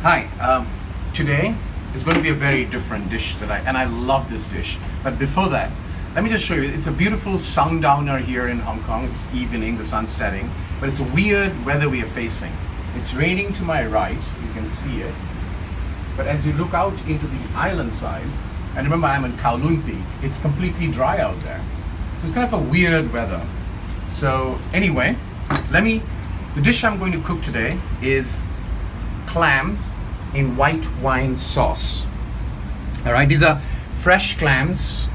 Hi, today is going to be a very different dish and I love this dish. But before that, let me just show you. It's a beautiful sundowner here in Hong Kong. It's evening, the sun's setting, but it's a weird weather we are facing. It's raining to my right, you can see it. But as you look out into the island side, and remember I'm in Kowloon Peak, it's completely dry out there. So it's kind of a weird weather. So anyway, the dish I'm going to cook today is clams in white wine sauce. All right, these are fresh clams.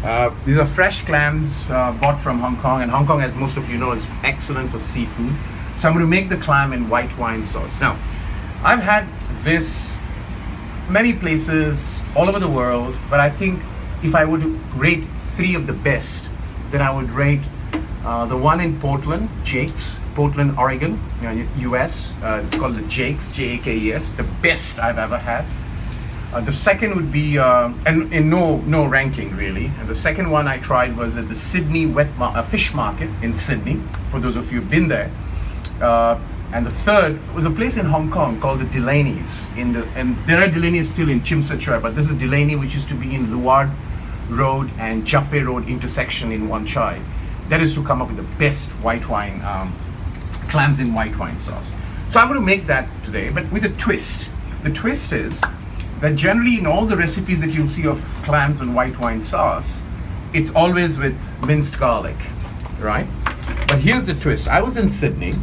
Bought from Hong Kong, and Hong Kong, as most of you know, is excellent for seafood. So I'm going to make the clam in white wine sauce. Now, I've had this many places all over the world, but I think if I would rate three of the best, then I would rate the one in Portland, Jake's, Portland, Oregon, US. It's called the Jake's, Jakes, the best I've ever had. The second would be, and in no ranking really. And the second one I tried was at the Sydney fish market in Sydney, for those of you who've been there. And the third was a place in Hong Kong called the Delaney's. And there are Delaney's still in Tsim Sha Tsui, but this is Delaney, which used to be in Luard Road and Jaffe Road intersection in Wan Chai. That is to come up with the best white wine, clams in white wine sauce. So I'm going to make that today, but with a twist. The twist is that generally in all the recipes that you'll see of clams and white wine sauce, it's always with minced garlic, right? But here's the twist. I was in Sydney,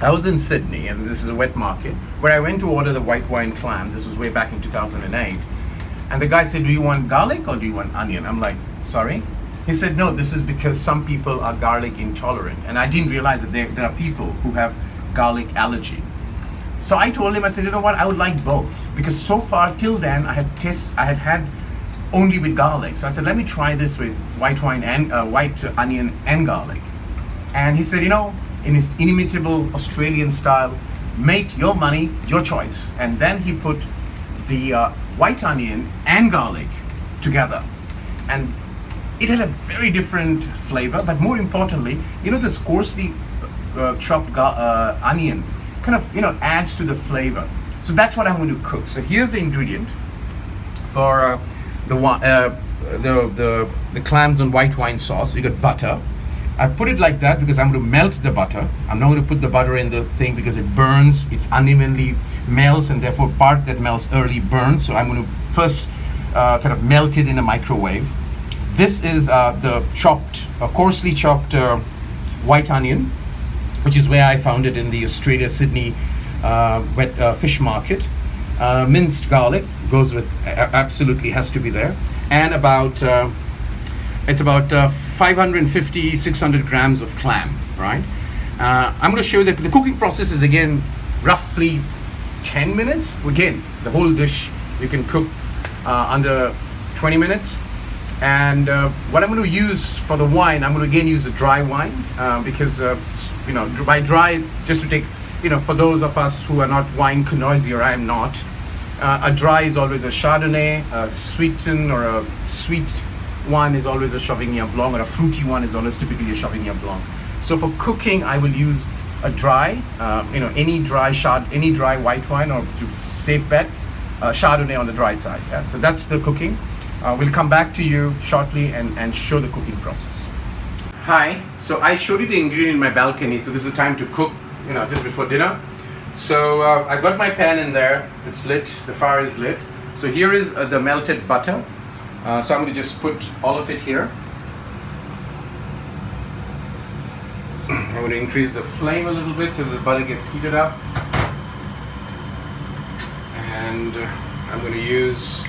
and this is a wet market, where I went to order the white wine clams. This was way back in 2008. And the guy said, do you want garlic or do you want onion? I'm like, sorry? He said, no, this is because some people are garlic intolerant. And I didn't realize that there are people who have garlic allergy. So I told him, I said, you know what, I would like both. Because so far, till then, I had only with garlic. So I said, let me try this with white wine and white onion and garlic. And he said, in his inimitable Australian style, mate, your money, your choice. And then he put the white onion and garlic together. And it had a very different flavor, but more importantly, this coarsely chopped onion kind of adds to the flavor. So that's what I'm going to cook. So here's the ingredient for the clams on white wine sauce. You got butter. I put it like that because I'm going to melt the butter. I'm not going to put the butter in the thing because it burns. It's unevenly melts, and therefore part that melts early burns. So I'm going to first kind of melt it in a microwave. This is the coarsely chopped white onion, which is where I found it in the Australia Sydney wet fish market. Minced garlic goes with, absolutely has to be there, and it's about 550, 600 grams of clam, right? I'm going to show you that the cooking process is again roughly 10 minutes. Again, the whole dish you can cook under 20 minutes. And what I'm going to use for the wine, I'm going to again use a dry wine because, by dry, just to take, for those of us who are not wine connoisseur, I am not. A dry is always a Chardonnay, a sweetened or a sweet one is always a Sauvignon Blanc, or a fruity one is always typically a Sauvignon Blanc. So for cooking, I will use a dry, any dry white wine, or to safe bet, Chardonnay on the dry side. Yeah? So that's the cooking. We'll come back to you shortly and show the cooking process. Hi, so I showed you the ingredient in my balcony, so this is the time to cook, just before dinner. So I've got my pan in there, it's lit, the fire is lit. So here is the melted butter. So I'm going to just put all of it here. I'm going to increase the flame a little bit so the butter gets heated up. And I'm going to use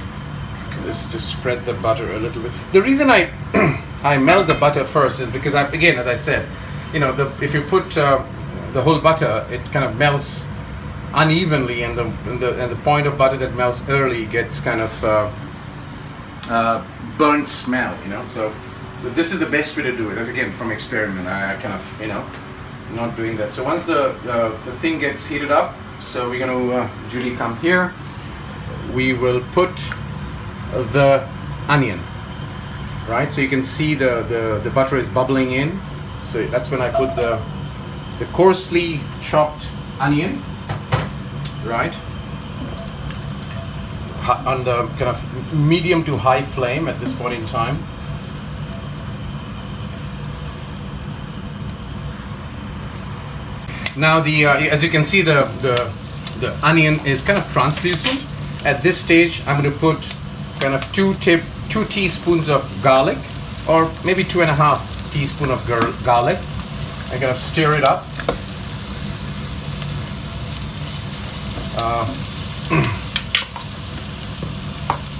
this to spread the butter a little bit. The reason I melt the butter first is because, again, as I said, if you put the whole butter, it kind of melts unevenly, and the point of butter that melts early gets kind of burnt smell. So this is the best way to do it. That's again from experiment. I kind of not doing that. So once the thing gets heated up, so we're going to Julie, come here. We will put the onion, right? So you can see the butter is bubbling in. So that's when I put the coarsely chopped onion, right? on the kind of medium to high flame at this point in time. Now as you can see, the onion is kind of translucent. At this stage, I'm going to put kind of 2 teaspoons of garlic, or maybe 2.5 teaspoons of garlic. I'm going to stir it up.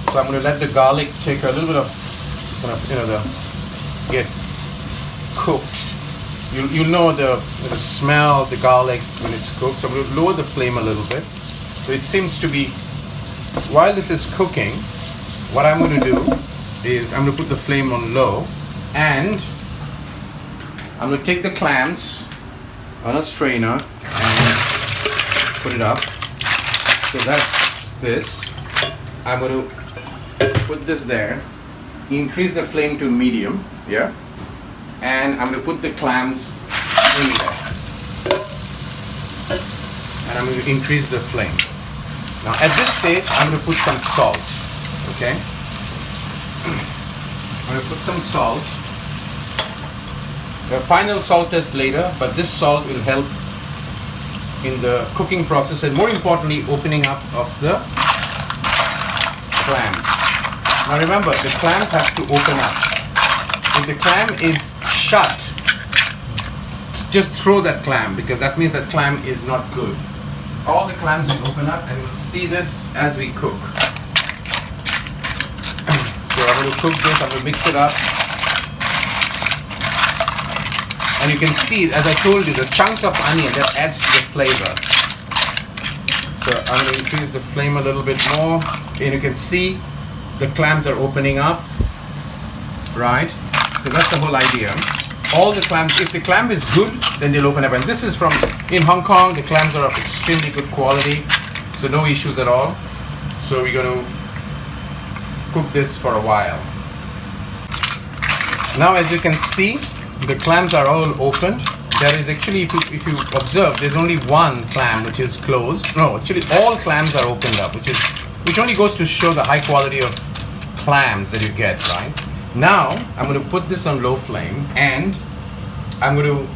So I'm going to let the garlic take a little bit of kind of get cooked. You'll know the smell of the garlic when it's cooked. So I'm going to lower the flame a little bit. So it seems to be, while this is cooking, what I'm going to do is I'm going to put the flame on low, and I'm going to take the clams on a strainer and put it up. So that's this. I'm going to put this there, increase the flame to medium, yeah, and I'm going to put the clams in there, and I'm going to increase the flame. Now at this stage, I'm going to put some salt, okay? I'm going to put some salt. The final salt test later, but this salt will help in the cooking process, and more importantly, opening up of the clams. Now remember, the clams have to open up. If the clam is shut, just throw that clam, because that means that clam is not good. All the clams will open up, and we'll see this as we cook. So I'm going to cook this, I'm going to mix it up. And you can see, as I told you, the chunks of onion, that adds to the flavor. So I'm going to increase the flame a little bit more, and you can see the clams are opening up, right? So that's the whole idea. All the clams, if the clam is good, then they'll open up. And this is from, in Hong Kong, the clams are of extremely good quality, so no issues at all. So we're going to cook this for a while. Now as you can see, the clams are all opened. There is actually, if you observe, there's only one clam which is closed. No, actually all clams are opened up, which only goes to show the high quality of clams that you get, right? Now I'm going to put this on low flame, and I'm going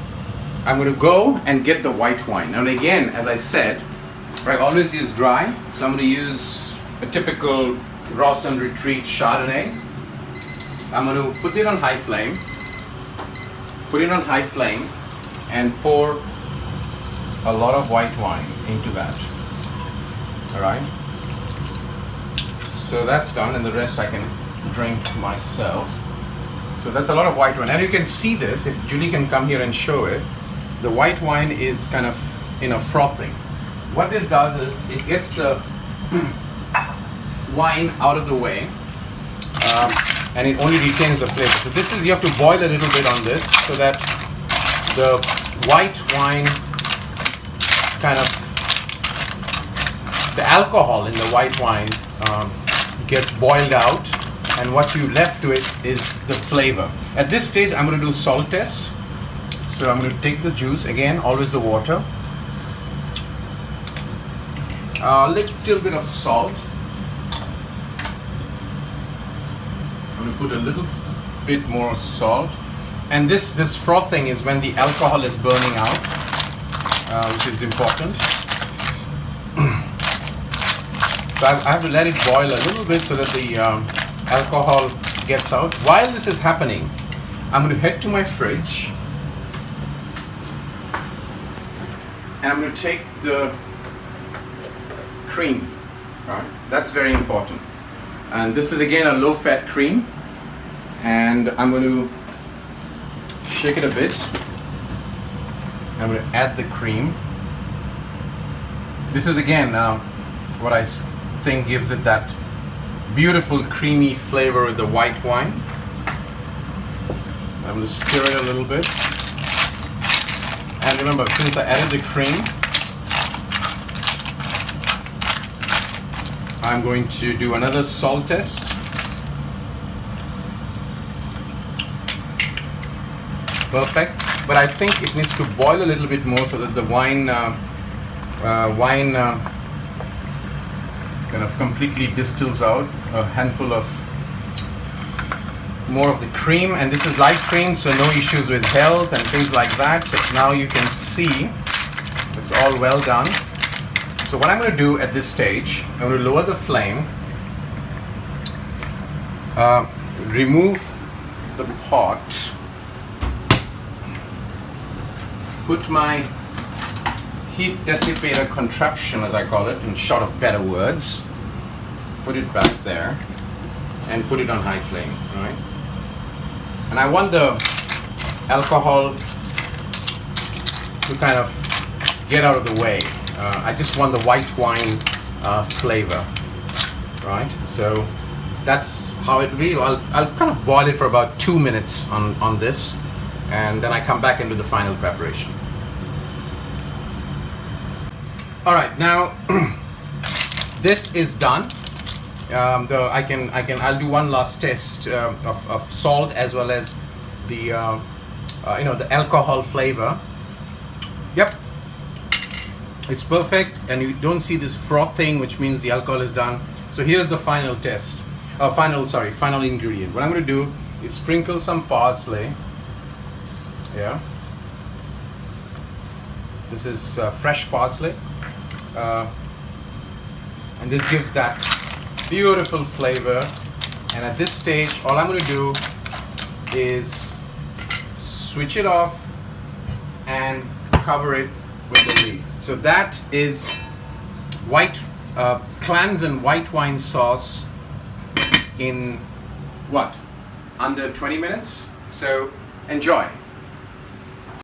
to go and get the white wine. And again, as I said, I always use dry, so I'm going to use a typical Ross and Retreat Chardonnay. I'm going to put it on high flame. Put it on high flame and pour a lot of white wine into that. All right. So that's done, and the rest I can drink myself. So that's a lot of white wine, and you can see this. If Julie can come here and show it, the white wine is kind of frothing. What this does is it gets the wine out of the way, and it only retains the flavor. So this is, you have to boil a little bit on this so that the white wine kind of, the alcohol in the white wine gets boiled out, and what you left to it is the flavor. At this stage, I'm going to do salt test. So I'm going to take the juice, again, always the water, a little bit of salt. I'm going to put a little bit more salt, and this frothing is when the alcohol is burning out, which is important. So I have to let it boil a little bit so that the alcohol gets out. While this is happening, I'm going to head to my fridge, and I'm going to take the cream. Right? That's very important. And this is again a low-fat cream, and I'm going to shake it a bit. I'm going to add the cream. This is again what I think gives it that beautiful creamy flavor with the white wine. I'm going to stir it a little bit. And remember, since I added the cream, I'm going to do another salt test. Perfect. But I think it needs to boil a little bit more so that the wine kind of completely distills out a handful of more of the cream, and this is light cream, so no issues with health and things like that. So now you can see it's all well done. So what I'm going to do at this stage, I'm going to lower the flame, remove the pot, put my heat dissipator contraption, as I call it, in short of better words, put it back there and put it on high flame, all right? And I want the alcohol to kind of get out of the way. I just want the white wine flavor, right? So that's how it will. I'll kind of boil it for about 2 minutes on this, and then I come back into the final preparation. All right, now this is done. I'll do one last test of salt as well as the the alcohol flavor. Yep, it's perfect, and you don't see this frothing, which means the alcohol is done. So here's the final test. Final ingredient. What I'm going to do is sprinkle some parsley. Yeah, this is fresh parsley, and this gives that beautiful flavor. And at this stage, all I'm going to do is switch it off and cover it with the lid. So that is clams and white wine sauce in under 20 minutes. So enjoy.